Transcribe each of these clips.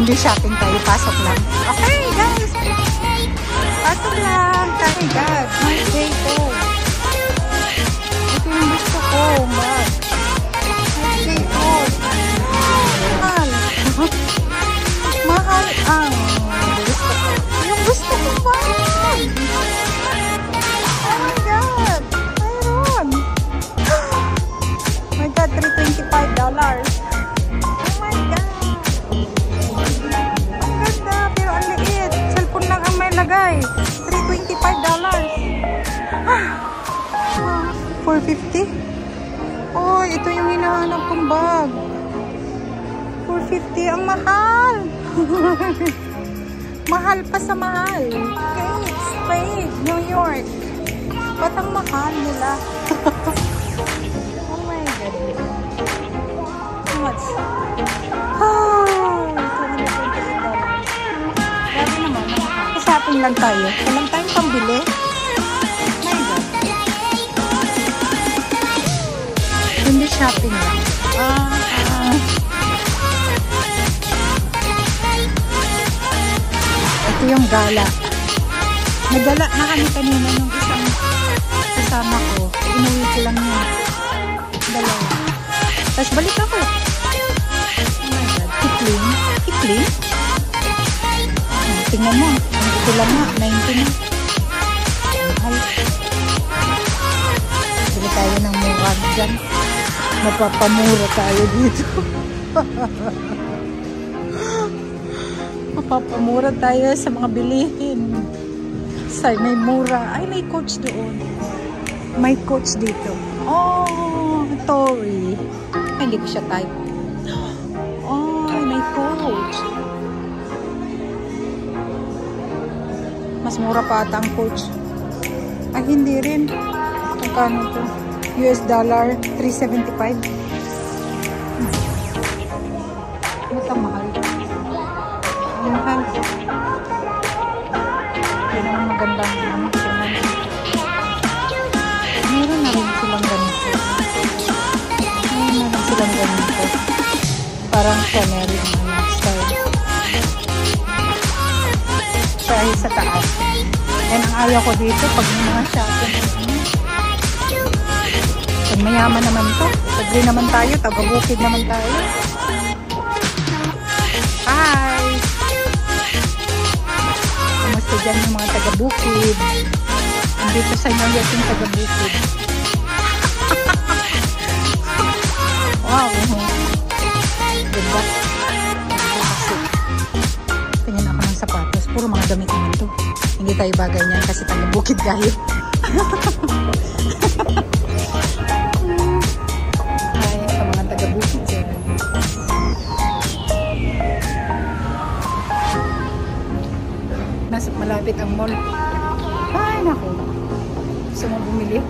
Hindi shopping tayo, pasok lang. Okay, guys. Pasok lang. Thank God. My day ko. Ito yung gusto ko, bag. My day ko. Mahal. Mahal ang gusto ko. Yung gusto ko, bag. Oh my God. Mayroon. Oh my God, $325. Lagay, $325. $450. Oh, ito yung hinahanap kong bag. $450, ang mahal. Mahal pa sa mahal. Kate Spade, New York. Ba't ang mahal nila? Oh my God. How much? Shopping lang tayo. Walang tayong pambili. My God. Hindi shopping lang. Ito yung gala. Nagala na kami kanina nung isang kasama ko. Inuwi ko lang yung dalawa. Tapos balik ako. Oh my God. Kipling. Kipling? Tingnan mo. Ito lang nga, 19 na. Mahal. Bili tayo ng mura dyan. Mapapamura tayo dito. Mapapamura tayo sa mga bilihin. Say, may mura. Ay, may Coach doon. May Coach dito. Oh, Tory. Ay, hindi ko siya type. Oh, may Coach. Mas mura pa ata ang Coach. Ay, hindi rin. Magkano ito? US dollar, $375. Ito mahal. Ang mahal. Hindi naman magandang ano. Meron na rin silang ganito. Meron na rin silang ganito. Parang Chanel yung style. Dahil sa taas. Yan ang ayaw ko dito pag may mga shopping. Pag mayaman naman to. Pagli naman tayo. Taga-bukid naman tayo. Hi! Kumusta dyan yung mga taga-bukid? Andito sa inyo yung taga-bukid. Wow! Diba? Tingnan ako ng sapatos. Puro mga damit naman to. Hindi tayo bagay niyan kasi taga-bukid tayo. Ay, sa mga taga-bukid dyan. Nasa malapit ang mall. Ay, naku. Gusto mo bumili?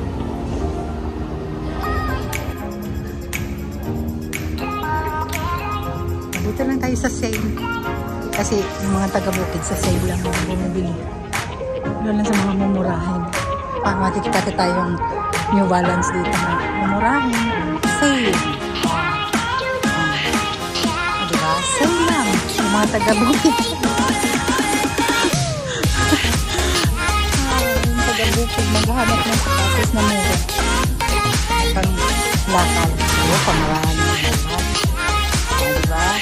Dito lang tayo sa sale. Kasi yung mga taga-bukid sa sale lang ang bumibili. Doon lang sa mga mumurahin. Para makikita tayong New Balance dito na mumurahin. Sale. Diba? Sale lang. Yung mga taga-bukid. Yung taga-bukid maghahanap ng sapatos na mura. Pang lakal. O, pangarahan. Diba?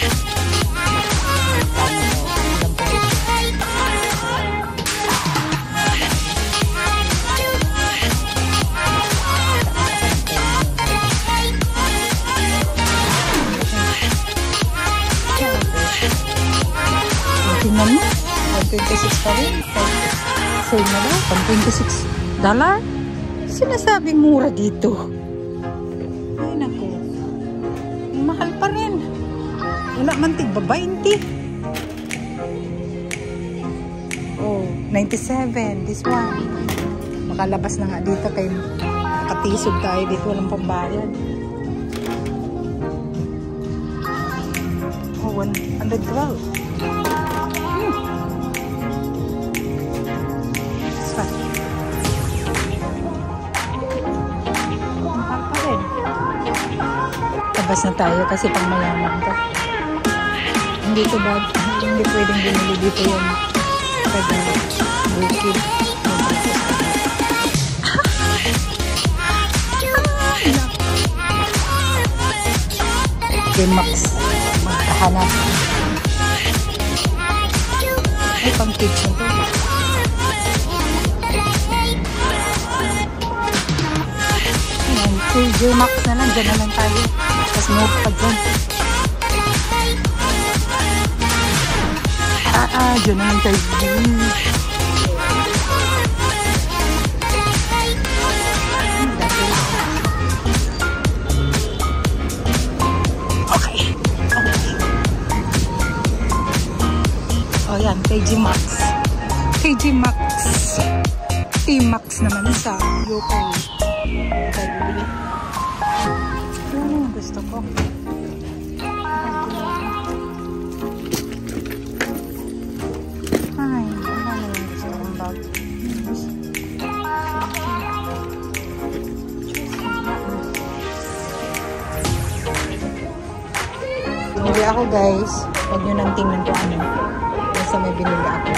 Tingnan mo, $126 pa rin. Sale na daw, $126. Sinasabing mura dito. Ay naku, mahal pa rin. Wala man tigba 20. Oh, $97. This one. Makalabas na nga dito kay nakatisod tayo dito, walang pambayad. Oh, $112. Labas na tayo kasi pang mayaman to. Hindi to bag. hindi pwedeng binili dito yung taga bukid. Okay, Max. Magkahanap. Ay, pang kids na to. Ayan, KJ Max na lang. Diyan na lang tayo. Tapos move pa dyan. Diyan na lang tayo. Okay. Oh, yan. KJ Max. KJ Max. T-Max naman sa UK. Bili. Ano yung gusto ko? Ay, ano yung gusto kong bag? Bili ako, guys. Huwag nyo nang tingnan ko ano. Basta may binili ako.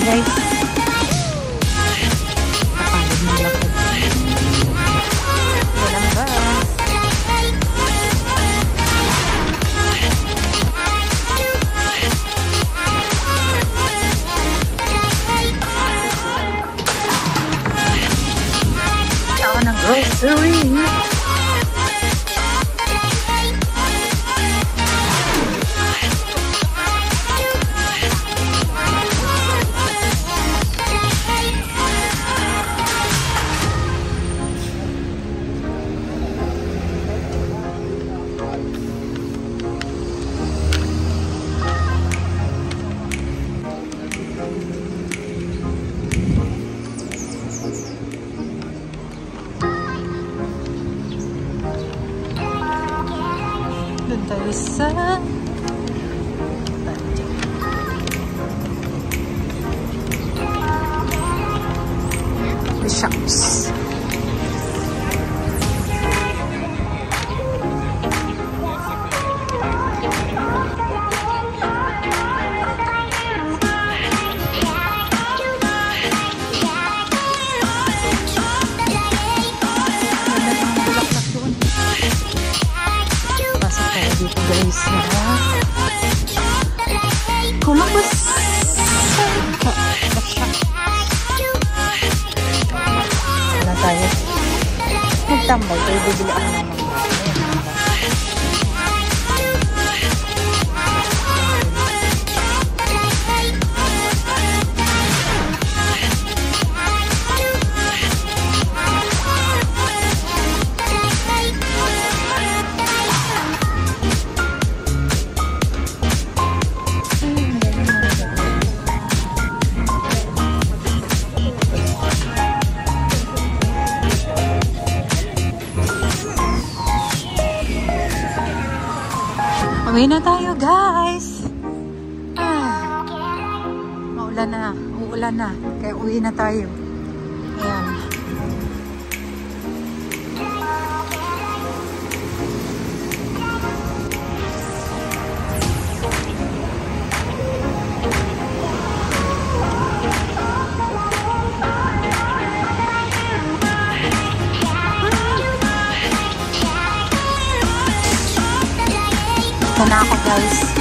Guys, kapagod ng lakad. Walang ba? Ako ng grocery. Doon tayo sa the shops. Dito guys na Columbus na tayo magtambay tayo, bibili ako ng mga uwi na tayo, guys. Maulan na. Uulan na. Kaya uwi na tayo. Ayan. Ito na ako, guys.